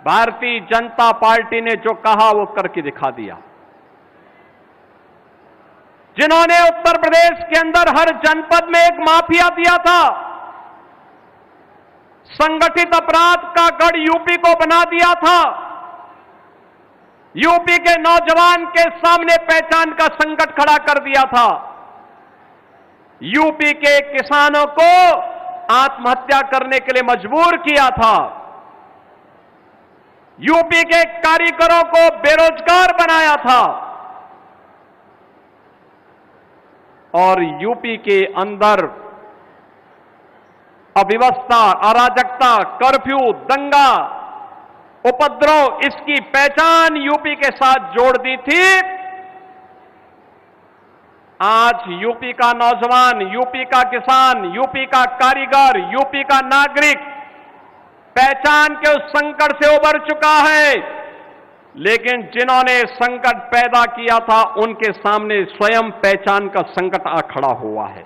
Bharatiya Janata party ने जो कहा वो करके दिखा दिया। जिन्होंने उत्तर प्रदेश के अंदर हर जनपद में एक माफिया दिया था, संगठित अपराध का गढ़ यूपी को बना दिया था, यूपी के नौजवान के सामने पहचान का संकट खड़ा कर दिया था, यूपी के किसानों को आत्महत्या करने के लिए मजबूर किया था, यूपी के कारीगरों को बेरोजगार बनाया था और यूपी के अंदर अव्यवस्था, अराजकता, कर्फ्यू, दंगा, उपद्रव, इसकी पहचान यूपी के साथ जोड़ दी थी। आज यूपी का नौजवान, यूपी का किसान, यूपी का कारीगर, यूपी का नागरिक पहचान के उस संकट से उबर चुका है, लेकिन जिन्होंने संकट पैदा किया था उनके सामने स्वयं पहचान का संकट आ खड़ा हुआ है।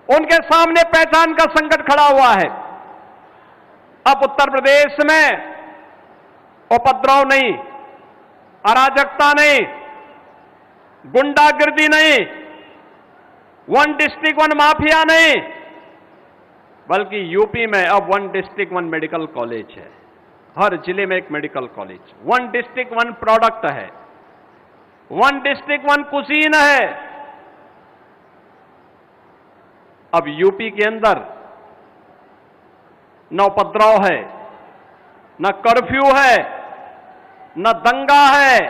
उनके सामने पहचान का संकट खड़ा हुआ है। अब उत्तर प्रदेश में उपद्रव नहीं, अराजकता नहीं, गुंडागिर्दी नहीं, वन डिस्ट्रिक्ट वन माफिया नहीं, बल्कि यूपी में अब one district one medical college है। हर जिले में एक medical college, one district one product है, वन डिस्ट्रिक्ट वन कुजीन है। अब यूपी के अंदर न उपद्रव है, न कर्फ्यू है, न दंगा है,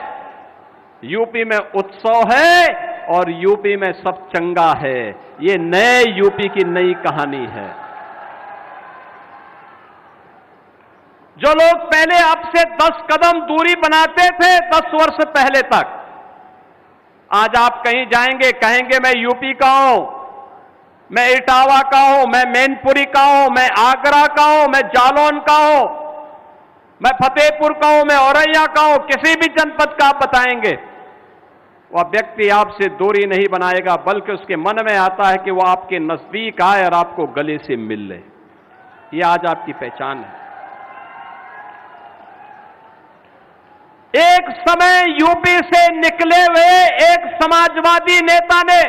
यूपी में उत्सव है और यूपी में सब चंगा है। ये नए यूपी की नई कहानी है। जो लोग पहले आपसे 10 कदम दूरी बनाते थे 10 वर्ष पहले तक, आज आप कहीं जाएंगे कहेंगे मैं यूपी का हूं, मैं इटावा का हूं, मैं मैनपुरी का हूं, मैं आगरा का हूं, मैं जालौन का हूं, मैं फतेहपुर का हूं, मैं औरैया का हूं, किसी भी जनपद का आप बताएंगे, वह व्यक्ति आपसे दूरी नहीं बनाएगा, बल्कि उसके मन में आता है कि वह आपके नजदीक आए और आपको गले से मिल ले। यह आज आपकी पहचान है। एक समय यूपी से निकले हुए एक समाजवादी नेता ने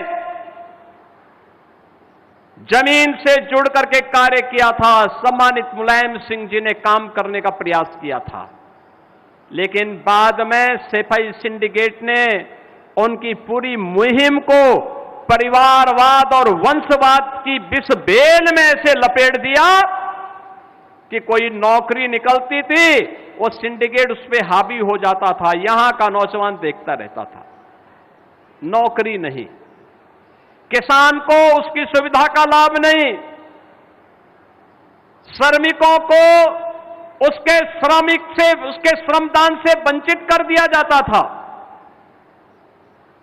जमीन से जुड़ करके कार्य किया था। सम्मानित मुलायम सिंह जी ने काम करने का प्रयास किया था, लेकिन बाद में सेफई सिंडिकेट ने उनकी पूरी मुहिम को परिवारवाद और वंशवाद की विष बेल में ऐसे लपेट दिया कि कोई नौकरी निकलती थी वो सिंडिकेट उस पर हावी हो जाता था। यहां का नौजवान देखता रहता था, नौकरी नहीं, किसान को उसकी सुविधा का लाभ नहीं, श्रमिकों को उसके उसके श्रमदान से वंचित कर दिया जाता था।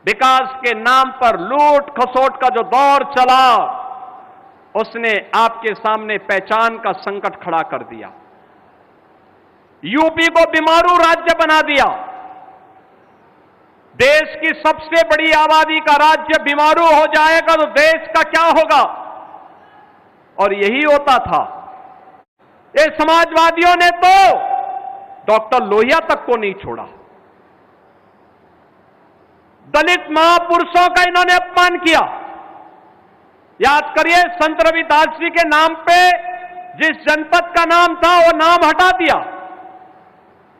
विकास के नाम पर लूट खसोट का जो दौर चला, उसने आपके सामने पहचान का संकट खड़ा कर दिया। यूपी को बीमारू राज्य बना दिया। देश की सबसे बड़ी आबादी का राज्य बीमारू हो जाएगा तो देश का क्या होगा? और यही होता था। ये समाजवादियों ने तो डॉक्टर लोहिया तक को नहीं छोड़ा। दलित महापुरुषों का इन्होंने अपमान किया। याद करिए, संत रविदास जी के नाम पे जिस जनपद का नाम था वो नाम हटा दिया।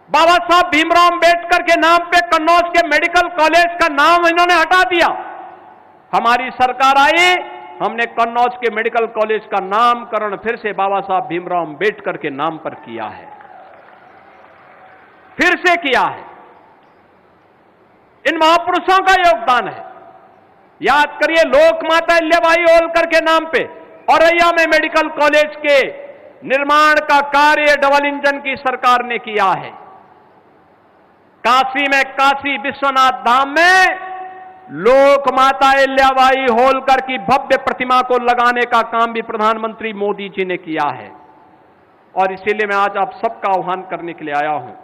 बाबा साहब भीमराव अंबेडकर के नाम पे कन्नौज के मेडिकल कॉलेज का नाम इन्होंने हटा दिया। हमारी सरकार आई, हमने कन्नौज के मेडिकल कॉलेज का नामकरण फिर से बाबा साहब भीमराव अंबेडकर के नाम पर किया है, फिर से किया है। इन महापुरुषों का योगदान है। याद करिए, लोक माता अहिल्याबाई होलकर के नाम पे औरैया में मेडिकल कॉलेज के निर्माण का कार्य डबल इंजन की सरकार ने किया है। काशी में काशी विश्वनाथ धाम में लोक माता अहिल्याबाई होलकर की भव्य प्रतिमा को लगाने का काम भी प्रधानमंत्री मोदी जी ने किया है। और इसीलिए मैं आज आप सबका आह्वान करने के लिए आया हूं।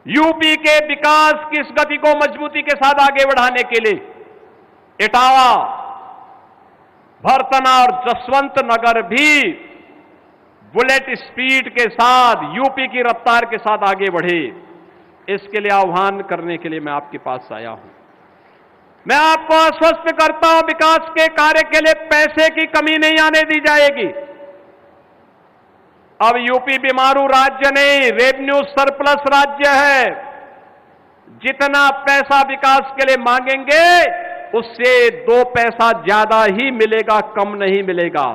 यूपी के विकास की इस गति को मजबूती के साथ आगे बढ़ाने के लिए इटावा, भरतना और जसवंत नगर भी बुलेट स्पीड के साथ, यूपी की रफ्तार के साथ आगे बढ़े। इसके लिए आह्वान करने के लिए मैं आपके पास आया हूं। मैं आपको आश्वस्त करता हूं, विकास के कार्य के लिए पैसे की कमी नहीं आने दी जाएगी। अब यूपी बीमारू राज्य नहीं, रेवेन्यू सरप्लस राज्य है। जितना पैसा विकास के लिए मांगेंगे, उससे 2 पैसा ज्यादा ही मिलेगा, कम नहीं मिलेगा।